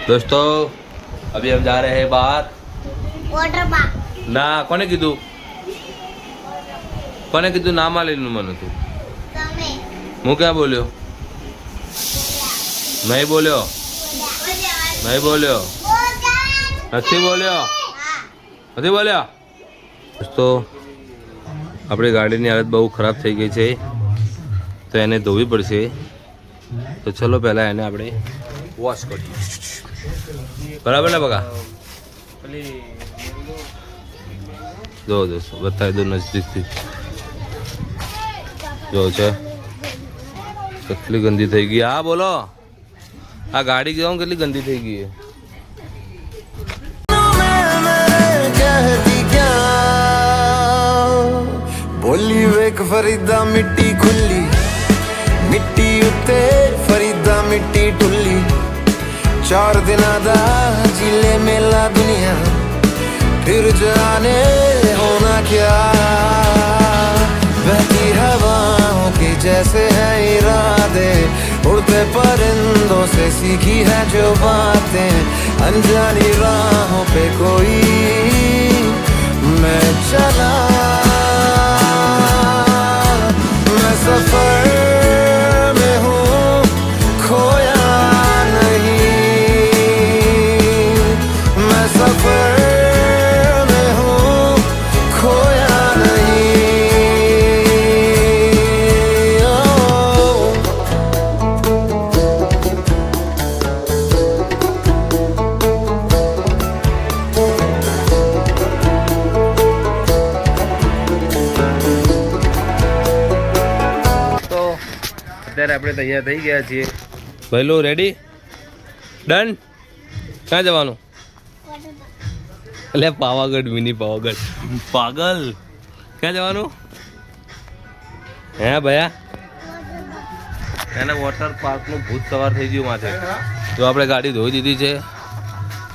दोस्तों अभी हम जा रहे हैं बाहर वॉटर पार्क ना कोने कीधु नाम आ लेनु मने तू તમે હું क्या बोल्यो नहीं बोल्यो नहीं बोल्यो નથી બોલ્યો નથી બોલ્યો દોસ્તો આપણી ગાડીની હાલત બહુ ખરાબ થઈ ગઈ છે તો એને ધોવી પડશે તો ચલો પહેલાં એને આપણે વોશ કરીએ બરાબર ને બકા જો દોસ્તો બતાવી દો નજદીકથી જો છે કેટલી ગંદી થઈ ગઈ હા બોલો આ ગાડી કેવું કેટલી ગંદી થઈ ગઈ बोली वेक फरीदा मिट्टी खुली मिट्टी उत्ते फरीदा मिट्टी टुल्ली 4 दिन दा जिले मेला दुनिया फिर जाने होना क्या बहती हवाओं के जैसे है इरादे उड़ते परिंदों से सीखी है जो बातें अनजानी राहों पे कोई मैं चला मैं सफर में हूँ खोया नहीं मैं सफर में हूँ खोया नहीं અત્યારે આપણે તૈયાર થઈ ગયા છીએ પહેલું રેડી ડન ક્યાં જવાનું એટલે પાવાગઢ મિની પાવાગઢ પાગલ ક્યાં જવાનું હે ભયા એને વોટર પાર્કનું ભૂત સવાર થઈ ગયું માથે તો આપણે ગાડી ધોઈ દીધી છે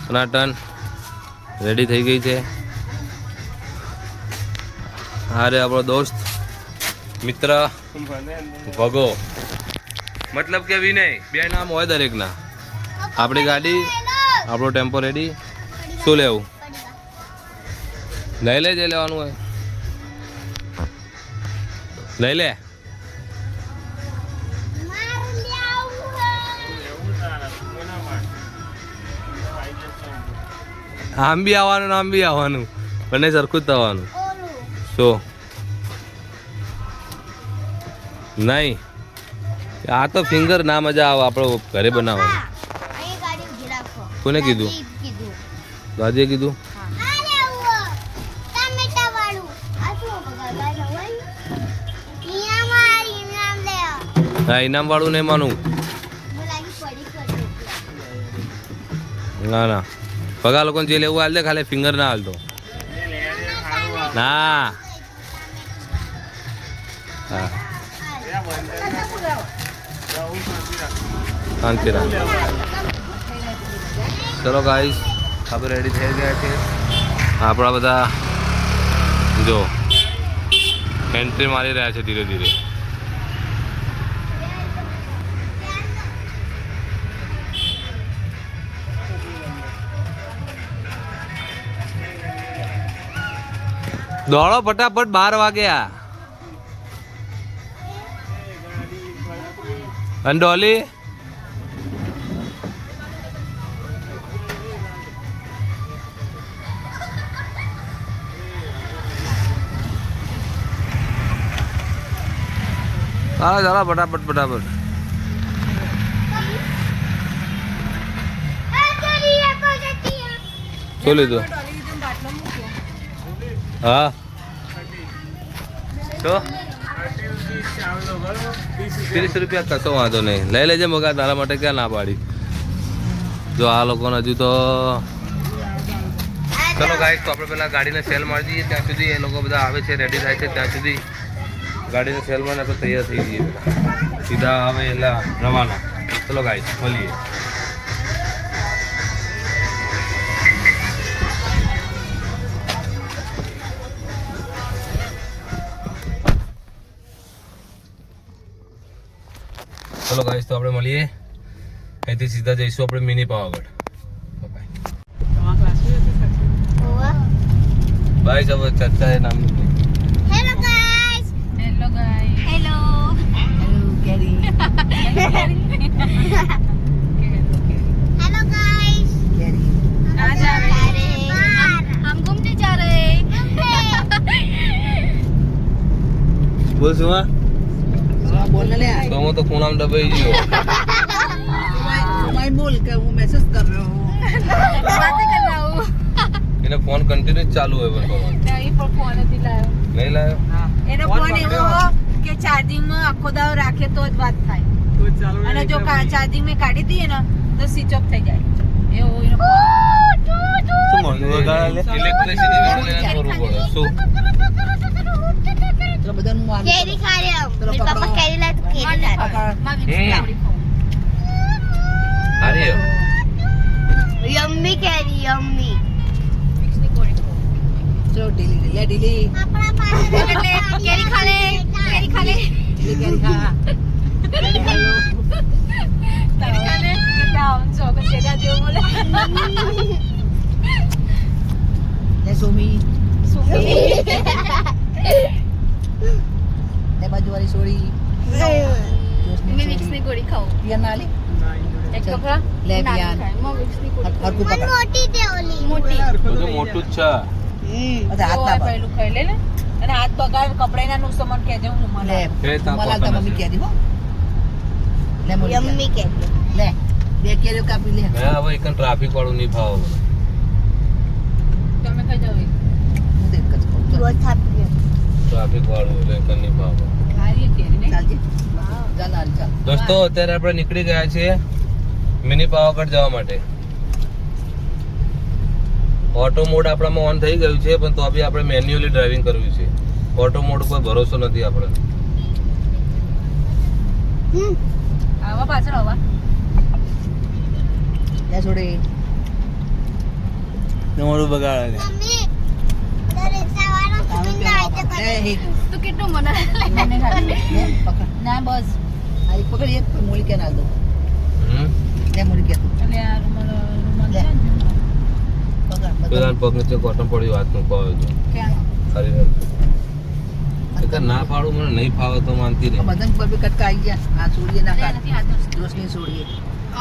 ટનાટન રેડી થઈ ગઈ છે અરે આપણો દોસ્ત મિત્ર ભગો मतलब કે વિનય બે નામ હોય દરેકના આપણી ગાડી આપણો ટેમ્પો રેડી શું લેવું લઈ લે જે લેવાનું હોય લઈ લે આમ બી આવવાનું આમ બી આવવાનું બંને સરખું જ થવાનું શું નહીં આ તો ફિંગર ના મજા આવે આપણો ઘરે બનાવવાનું કોને કીધું દાદીએ કીધું હા ઇનામ વાળું નહીં માનું ના ના પગા લોકોને જે લેવું હાલ દે ખાલી ફિંગર ના હાલતો ના હા શાંતિ રાખ ચલો ગાઈસ આપણે રેડી થઈ ગયા છે આપણા બધા જો એન્ટ્રી મારી રહ્યા છે ધીરે ધીરે દોડો ફટાફટ 12 વાગ્યા અને ડોલી હા ચાલો ફટાફટ ફટાફટ શું લીધું હા તો 30 રૂપિયા કશો વાંધો નહીં લઈ લેજે મગા તારા માટે ક્યાં ના પાડી જો આ લોકોને હજુ તો ચલો ગાઈસ તો આપણે પેલા ગાડીને સેલ મારી દઈએ ત્યાં સુધી એ લોકો બધા આવે છે રેડી થાય છે ત્યાં સુધી ગાડીને સેલ માં આપણે તૈયાર થઈ જઈએ સીધા આવે એટલે રવાના ચલો ગાઈસ મળીએ ચલો ગાઈસ તો આપણે મળીએ અહીંથી સીધા જઈશું આપણે મિની પાવાગઢ ભાઈ सब चाचा है नाम hello guys hello guys hello hello guys आज आ रहे हम घूमने जा रहे हैं बोल सुमा बोलने ले आए। तो वो तो खूनाम दबाई जियो मैं बोल कर वो मैसेज कर रहा हूँ। बातें कर रहा हूँ इन्हें फोन कंटिन्यू चालू है बरको नहीं पर फोन નથી લાયો नहीं लायो એનો ફોન એવો કે ચાર્જિંગ માં આખો દાવ રાખે તો જ વાત થાય અને જો ચાર્જિંગ માં કાઢી દઈએ ને તો સ્વિચ ઓફ થઈ જાય એવો એનો ઇલેક્ટ્રિસિટી વાળો લેને કરવું પડે શું चलो बदन मुंह आने કેરી ખા રહ્યા ચલો મેરા પાપા પકડો। કેરી લાય તો કેરી ખા માં વિક્સ કાવડી ખાઉં अरे યમ્મી કેરી યમ્મી વિક્સ ની ગોળી ખાઉં चलो ढीली ले ढीली આપણા પાસે એટલે કેરી ખા લે કેરી ખા લે ढीली कैरी खा कैरी खा लो કેરી ખા લે કેટલા આંચો કે સેડા જેવો બોલે ले सोमी સુમી ले बाजू वाली सोड़ी મેં વિક્સ ની ગોળી ખાઉં पिया ना ले એક કપડા લે પિયાન માં વિક્સ ની ગોળી हर को पकड़ મોટી દે ઓલી મોટી બધું મોટું જ છે अच्छा हाथ ना पकड़ પહેલું ખાઈ લે ને અને હાથ બગાડ કપડાના નું સામાન કહેજે હું રૂમાલ ले ए, ता मला पकड़ मम्मी ना। कह दी हो ले मोली યમ્મી કેરી ले બે કેરીઓ કાપી લે મેં હવે એકન ટ્રાફિક વાળું નહીં ભાવ તમે ખાઈ જાવ હું દેખ કચ કહું ચલ રોજ થાપી ટ્રાફિક વાળું એટલે એકન નહીં ભાવ ખાઈએ કેરી ને ચાલજે ચાલ હાલ ચાલ દોસ્તો અત્યારે આપણે નીકળી ગયા છીએ મિની પાવાગઢ જવા માટે ઓટો મોડ આપણામાં ઓન થઈ ગયું છે પણ તો બી આપણે મેન્યુઅલી ડ્રાઇવિંગ કરવું છે ઓટો મોડ ઉપર ભરોસો નથી આપણે આવા પાછળ આવા લે છોડી તમારું બગાડે મમ્મી રિક્ષા વાળો સુમિંદ આઈ તો લે હે તું કેટલું મને લઈને ખાલી લે પકડ ના બસ આ એક પકડ એક મોલી કે ના દો હમ લે મોલી કે એટલે આ રૂમાલ લે. છે ને પકડ પેલા પગ નીચે કોટન પડ્યું હાથનું પાવે તો ક્યાં ખરી વાત ના ફાડું મને નહીં ફાવે તો માનતી નહીં બદન પર બે કટકા આવી ગયા આ છોડીએ ના લે કાઢ નથી હાથો રોશની છોડીએ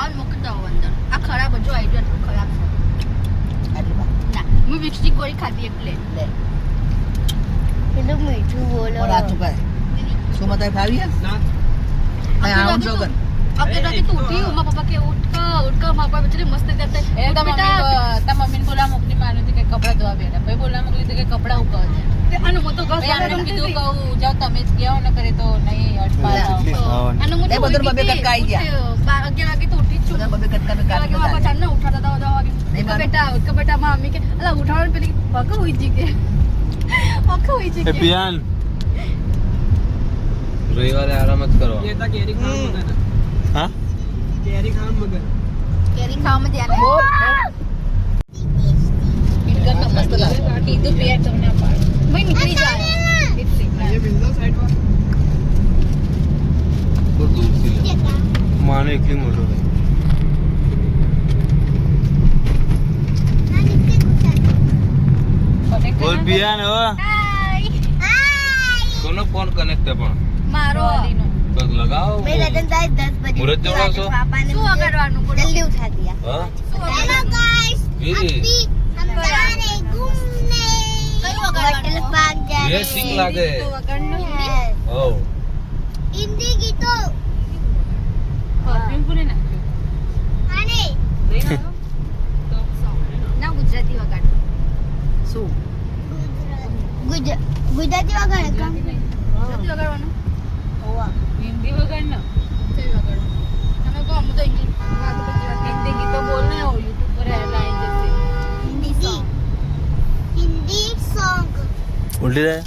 ઓન મૂકી દો અંદર આ ખરાબ જો આઈડિયા ખરાબ છે આટલી વાત ના હું વિક્સની ગોળી ખાધી એટલે લે કેટલું મીઠું બોલો और हाथ चुका है सो मत भाभी है ना मैं आऊं जोगन अब तो તું ઉઠી ઉમા પપ્પા કે ઉઠ મારા પપ્પા બેચારે મસ્ત કરતા એ તા મમ્મી બોલા મોકલી માર્યું કે કપડા ધોવા બેઠા ભાઈ બોલા મોકલી કે કપડા ઉકળ છે અને હું તો ઘર આને કીધું કહું જાવ તમે જ ગયા ને કરે તો નહીં અટપાલ અને હું એ બધું બબે કટકા આવી ગયા 11 વાગે તો ઉઠી જ છું बबे कटका में काट के બાપા डाल ચાલ ને ઉઠાતા હતા નહીં માનું. બેટા મમ્મી કે અલા ઉઠાડો પેલી પગ હોઈ જી કે પગ હોઈ જી કે પિયાન રવિવારે આરામ જ કરો હા કેરી ખાવામાં ધ્યાન इनका का मस्त लगा કીધું પિયર તમને પાડ ભાઈ નીકળી જાય તો દૂરથી લે માને એકલી મોટો ભાઈ બોલ પિયાન હો કોનો ફોન કનેક્ટ હે પણ મારો તો લગાવો મેં લગન થાય 10 બજે મુહૂર્ત જોડાવશો? पापा ने શું કરવાનું બોલો जल्दी उठा दिया હા हेलो गाइस ये अभी हम जा रहे हैं घूमने वाटर पार्क जा ये रहे ठीक हैं लागे Yes. ઓ हिंदी गीतों પરફ્યુમ પૂરે નાખ્યું आने ના ગુજરાતી વગાડ सो गुजराती वगैरह का ગુજરાતી વગાડવાનું હિન્દી વગાડ ને કઈ વગાડવાનું તમે કહો અમે તો ઇંગ્લિશ હિન્દી ગીતો બોલને હો યુટ્યુબ પર લાઈન જશે हिंदी हिंदी सॉन्ग ઉલટી જાય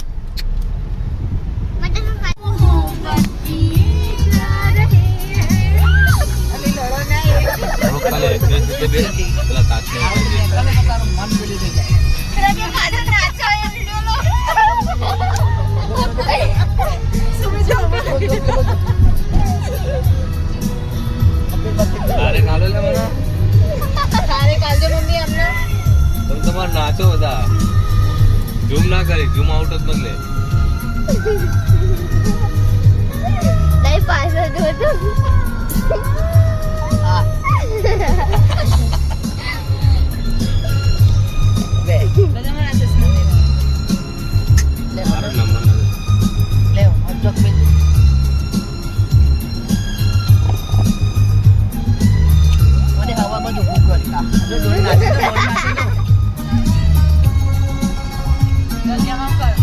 मतलब અલી લડો ના થોડું ખાલી એડ્રેસ રીતે બે પેલા કાચને कल तारो मन बोली दे जाए પેલા કે પાછળ નાચો એ વિડિયો લો સુમી જાઓ તારે કાલે લે મને તારે કાલ જો મમ્મી અમને તો નાચો બધા ઝૂમ ના કરી ઝૂમ આઉટ જ બદલે નહીં પાછળ જોતો હા બે બધા મારા ચશ્મા લેવા. લે મારો નંબર નથી લે અજક બે મને હવા બધું ભૂખ કરતા જો ડોળી નાચે તો ડોળી નાચે તો જલ્દી આમ કર.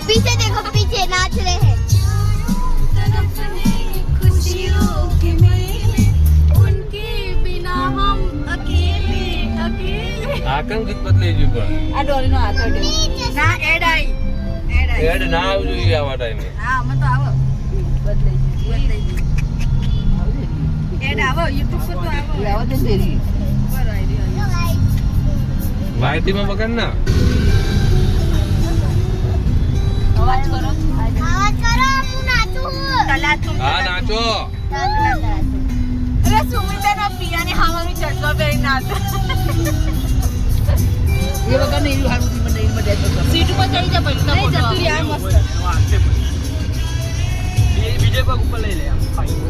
पीछे देखो पीछे नाच रहे हैं खुशियों के मेले उनके बिना हम अकेले अकेले. આ કેમ ગીત બદલાઈ ગયું પણ આ ડોલીનો હાથ અડ્યો. ના એડ આઈ એડ ના આવવું જોઈએ આવા ટાઈમે હા અમે તો આવો બદલાઈ એડ આવો યુટ્યુબ પર તો આવો એ આવત ને દેરી બરાબર આઈડિયા. માહિતીમાં બગાડ ના અવાજ કરો. आवाज करो હું નાચું કલા તું હા નાચો અરે સુમિતા પિયાને હાવાનું ચડકો પહેરી નાચ. એ વગર ને એવું હારું થી મને ઈમાં ડેટ તો સીટ ઉપર ચડી જા પહેલા નહીં જતું યાર મસ્ત. બીજે પગ ઉપર લઈ લે આમ ફાઈન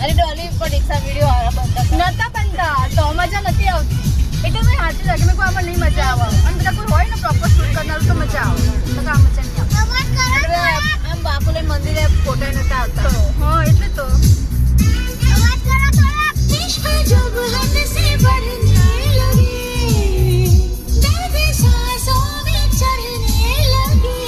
અરે ડોલી પરીક્ષા વિડિયો નતા બનતા તો મજા નથી આવતી એટલે મેં હાથે લાગે મેં કોઈ આમાં નહીં મજા આવે અને બધા કોઈ હોય ને પ્રોપર શૂટ કરનારું તો મજા આવે તો આ મજા નહીં આવે आवाज करो આમ બાપુલે મંદિરે ફોટો નતા આવતા હા એટલે તો आवाज करो थोड़ा इश्क जब हद से बढ़ने लगे दर्द सांसों में चढ़ने लगे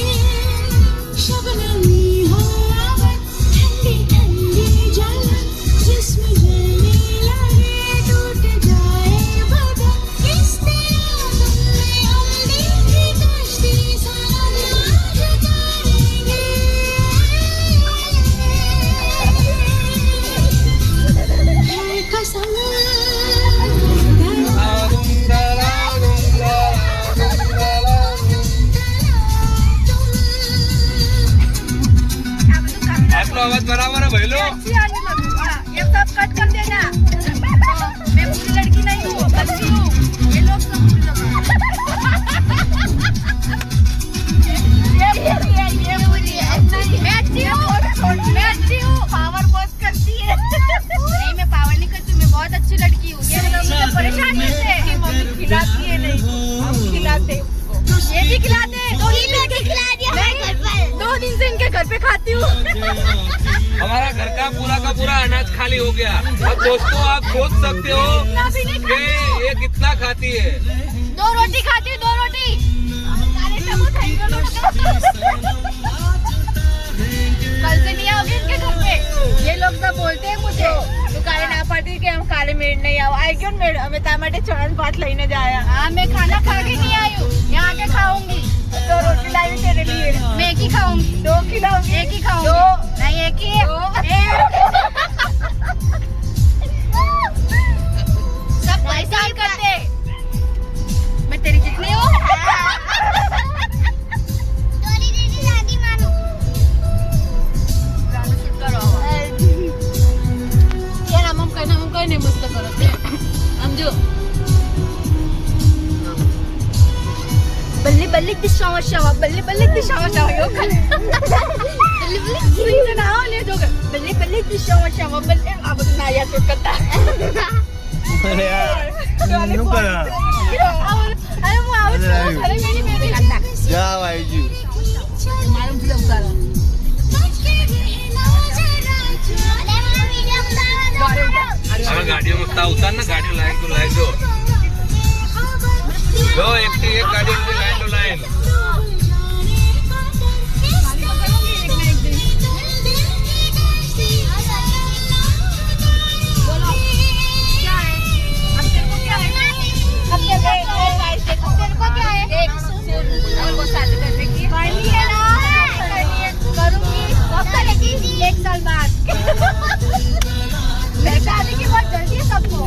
शबनमी हो आवत ठंडी ठंडी जलन जिस्म जलने लगे टूट जाए बदन इस तरह तुमने हम दिल की कश्ती सनम है कसम આટલો અવાજ બરાબર હે ભઈલો ये सब कट कर देना मैं बुरी लड़की नहीं हूँ अच्छी हूँ ये लोग सब बुरी लोग हैं। ये बुरी है नहीं मैं अच्छी हूँ मैं अच्छी हूँ पावर बहुत करती है नहीं मैं पावर नहीं करती मैं बहुत अच्छी लड़की हूँ ये लोग मुझे परेशान करते हैं कि मम्मी खिलाती है नहीं हम खिलाते हैं उसको ये भी खिलाते हैं 2 दिन से खिला दिया है घर पर 2 दिन से इनके घर पे खाती हूँ हमारा घर का पूरा अनाज खा खाली हो गया। अब दोस्तों आप सोच सकते हो कि ये कितना खाती है। 2 रोटी खाती हूँ, 2 रोटी। अरे टबू खाई लो लोग। कल से नहीं आओगे इनके घर पे? ये लोग सब बोलते हैं मुझे तो काले ना पाती कि हम काले मेड नहीं आओ। आई क्यों मेड हमें टमाटे चढ़न भात लेने जाया। हाँ मैं खाना खा के नहीं आई हूँ, यहाँ के खाऊंगी। 2 रोटी लाई हुई तेरे लिए। मैं एक ही खाऊंगी। 2 खिलाऊंगी। एक ही खाऊंगी। 2 नहीं, एक ही। सब परेशान करते। मैं तेरी जितनी हूँ। नहीं मस्त करते समझो बल्ली बल्ली दिशावा शावा बल्ली बल्ली दिशावा शावा यो बल्ली बल्ली सुई ना ले जो बल्ली बल्ली दिशावा शावा बल्ली अब ना या तो करता अरे यार નું કરા अरे वो आवाज अरे मेरी लगता જા વાઈજુ મારું થી ઉતારો હવે ગાડીઓ માં ઉતાર ને ગાડીઓ લાઈન ટુ લાઈન જો એક થી એક ગાડીઓ ની લાઈન ટુ લાઈન एक साल बाद शादी की बहुत जल्दी है सबको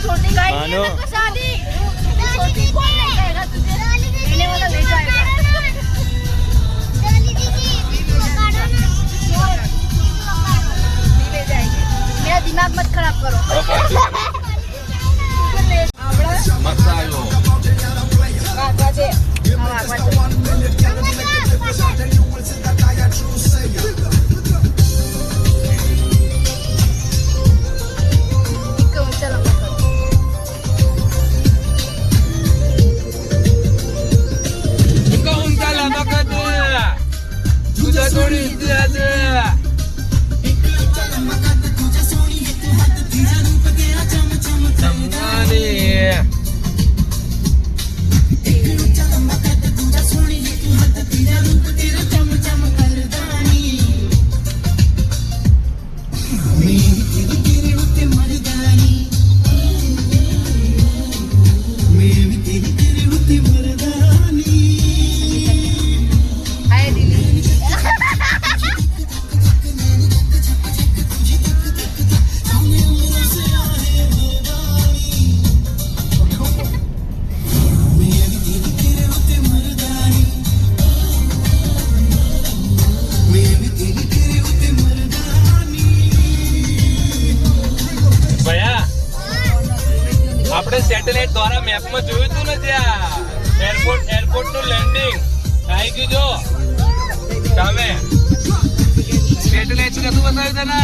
छोटी मानो। शादी छोटी कौन ले जाएगा तुझे लेने वाला ले जाएगा ले जाएंगे मेरा दिमाग मत खराब करो મસ્ત આવ્યો उनका लंबा कर दे तुझे थोड़ी इज्जत चमकानी આપણે સેટેલાઇટ દ્વારા મેપમાં જોયું હતું ને ત્યાં એરપોર્ટ નું લેન્ડિંગ આવી ગયું જો સામે સેટેલાઇટ કતું બતાવ્યું છે ને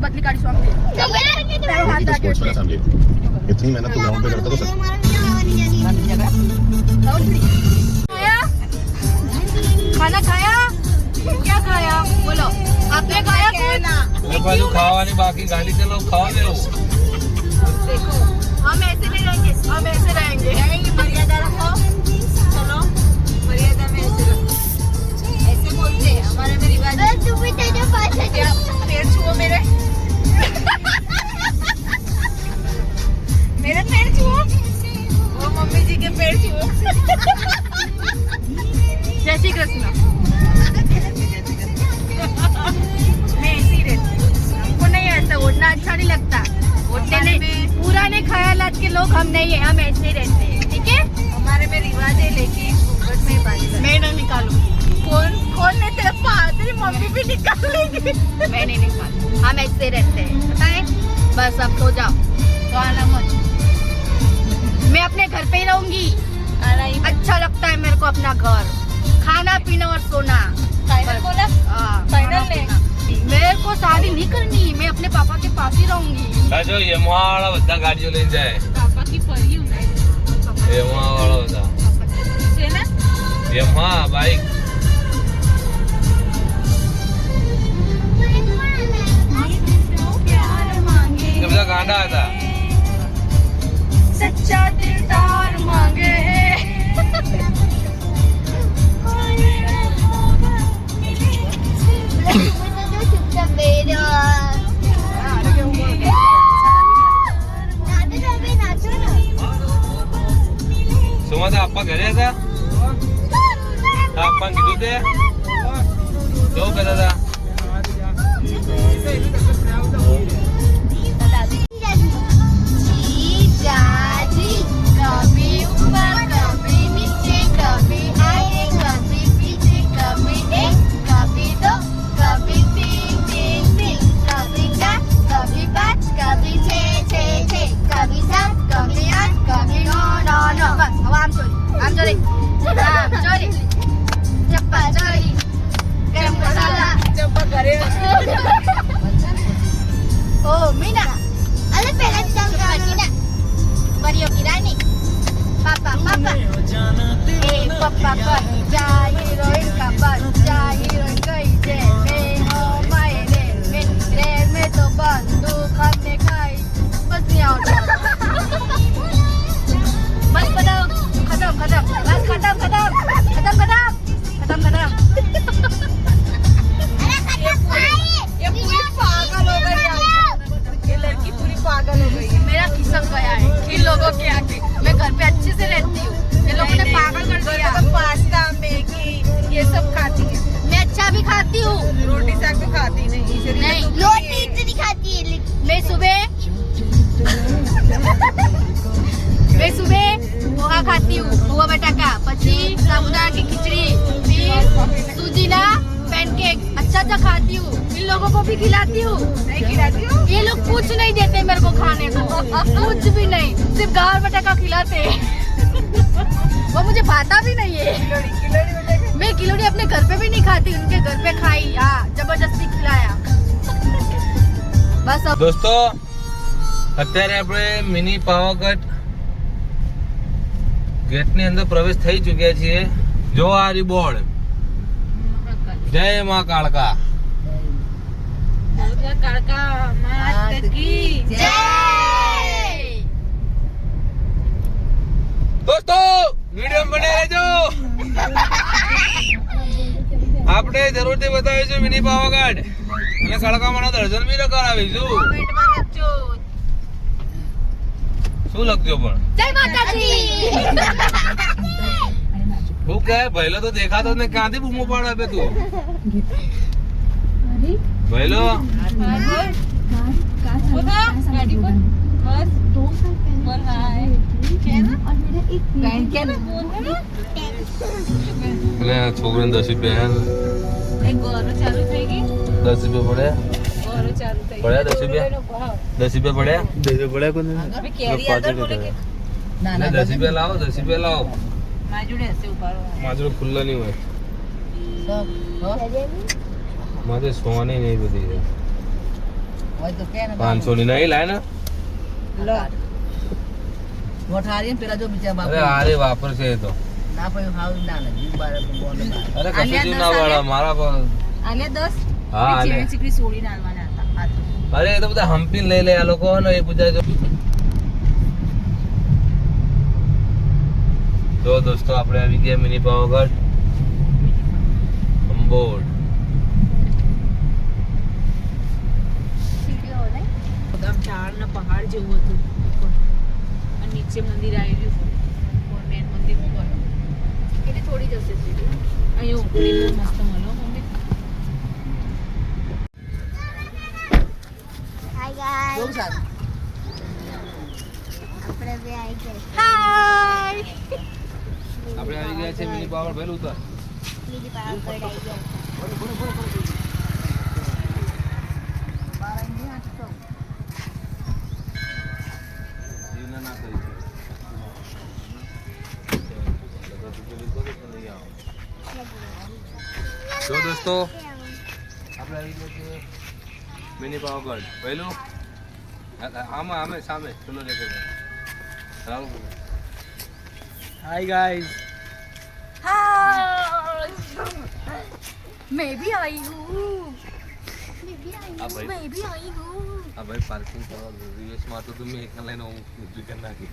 बदली काढी स्वामी स्पोर्ट्स वाला समझे इतनी मेहनत तो ग्राउंड पे करता तो सर खाना खाया क्या खाया बोलो आपने खाया कुछ बाजू खावानी बाकी गाड़ी चलो खावा दे देखो हम ऐसे नहीं रहेंगे हम ऐसे रहेंगे मर्यादा रखो चलो मर्यादा में ऐसे रखो ऐसे बोलते हैं हमारे में रिवाज है तू भी तेरे पास है क्या पैर छुओ मेरे मेरे पैर छुओ वो मम्मी जी के पैर छुओ जय श्री कृष्ण मैं ऐसी रहती हूँ हमको नहीं ऐसा उठना अच्छा नहीं लगता उठने नहीं पुराने ख्यालात के लोग हम नहीं है हम ऐसे ही रहते हैं ठीक है हमारे में रिवाज है लेकिन मैं नहीं निकालू कौन नहीं तेरे मम्मी भी निकाल लेगी मैं नहीं निकाल हम ऐसे रहते हैं पता है बस अब सो जाओ तो आना मत मैं अपने घर पे ही रहूंगी अच्छा लगता है मेरे को अपना घर खाना पीना और सोना बोला फाइनल मेरे को शादी नहीं करनी मैं अपने पापा के पास ही रहूंगी જો યમા વાળા બધા ગાડીઓ લઈને જાય पापा की परी हूँ मैं યમા વાળા બધા છે ને યમા બાઈક એ બધા ગાંડા હતા सच्चा दिलदार मांगे સુમા તો આપવા ઘરે હતા આપવા કીધું તે કેવું કહેતા હતા कभी ऊपर कभी नीचे कभी आगे कभी पीछे कभी एक कभी दो कभी तीन तीन तीन कभी चार कभी पाँच कभी छः कभी सात कभी आठ कभी नौ बस अब आम चोरी चप्पा चोरी गरम मसाला चप्पा करे ओ मीना अरे पहले चप्पा मीना परियों की रानी पापा पापा बच्चा हीरोइन का बच्चा हीरोइन कहीं जेल में हो मायने में रेल में तो बंदूक हमने खाई बस नहीं आओ बस बताओ खत्म बस खत्म ये पूरी पागल हो गई ये लड़की पूरी पागल हो गई है मेरा खिसक गया है इन लोगों के आगे मैं घर पे अच्छे से रहती हूँ ये लोगों ने पागल कर दिया पास्ता मैगी ये सब खाती है मैं अच्छा भी खाती हूँ रोटी साग तो खाती नहीं रोटी इतनी खाती है मैं सुबह पोहा खाती हूँ पोहा बटाका पची साबुदाना की खिचड़ी फिर सूजीना पैनकेक अच्छा खाती हूँ इन लोगों को भी खिलाती हूँ नहीं खिलाती हूँ ये लोग कुछ नहीं देते मेरे को खाने को कुछ भी नहीं सिर्फ गार बटाका खिलाते वो मुझे भाता भी नहीं है मैं किलोड़ी अपने घर पे भी नहीं खाती उनके घर पे खाई हाँ जबरदस्ती खिलाया बस अब દોસ્તો અત્યારે આપણે મિની પાવાગઢ ગેટની અંદર પ્રવેશ થઈ ચૂક્યા છીએ જો આ રી બોર્ડ જય માં કાળકા. કાળકા માત કી જય. દોસ્તો વિડીયો બને રહેજો. આપણે જરૂરથી બતાવીશું મિની પાવાગઢ અને કાળકામાના દર્શન બી કરાવીશું. કોમેન્ટમાં લખજો. શું લખજો પણ જય માતાજી. હું કહે ભૈલો તો દેખાતો જ નહીં, ક્યાંથી બૂમો પાડે બે તું? ભૈલો ગાડી પર બસ બોલ હાય કે ના બેન કે ને એટલે આ છોકરાને 10 રૂપિયા એક ગોરો ચાલુ થઈ ગઈ. 10 રૂપિયા ગોરો ચાલુ થઈ પડ્યા 10 રૂપિયા 10 રૂપિયા પડ્યા. દેજો પડ્યા કોને હવે કેરી આદર બોલે કે ના એટલે ના 10 રૂપિયા લાવો, 10 રૂપિયા લાવો. મારી જોડે હશે ઉભારો. માજરો ખુલ્લા નહીં હોય, માજે સોની નહીં બધી છે. હોય તો કે ને 500 ની નહીં લાય ને. લો વઠારી પેલા જો બીજા બાપુ અરે આરે વાપર છે એ તો. ના પછી હાવ ના લાગે બાર બોલે બાર અરે કશું ના વાળા મારા પર. આલે 10 હા આલે. ચીકડી સોડી નાલવાના હતા. અરે એ તો બધા હમ્પીને લઈ લે આ લોકો ને એ પૂજા જો દોસ્તો આપણે આવી ગયા મિની પાવાગઢ અંબોડ. આમ ઝાડના પહાડ જેવું હતું ઉપર. અને નીચે મંદિર આવેલું મેન મંદિર ઉપર. એટલે થોડી જશે સીડી. અહીંયા ઉપડી બહુ મસ્ત મળો મમ્મી. બહુ સારું આપણે આવી ગયા છે મિની પાવાગઢ. પહેલું ઉતર. જીવના ના કરી છે. જો દોસ્તો આપણે આવી ગયા છે મિની પાવાગઢ. પહેલું આમાં આમે સામે ચલો દેખો. હાય ગાઈસ मैं भी आई हूँ. આ ભાઈ પાર્કિંગ કરવા રિવેશ માં તો તમે એક લાઈન હું ઉતરી કરી નાખી.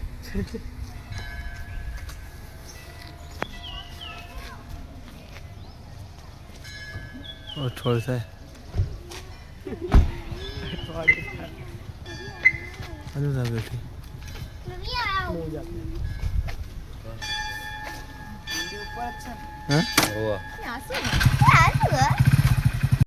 ઓ છોડ છે અનુ ના બેઠી હા હોવા यहाँ से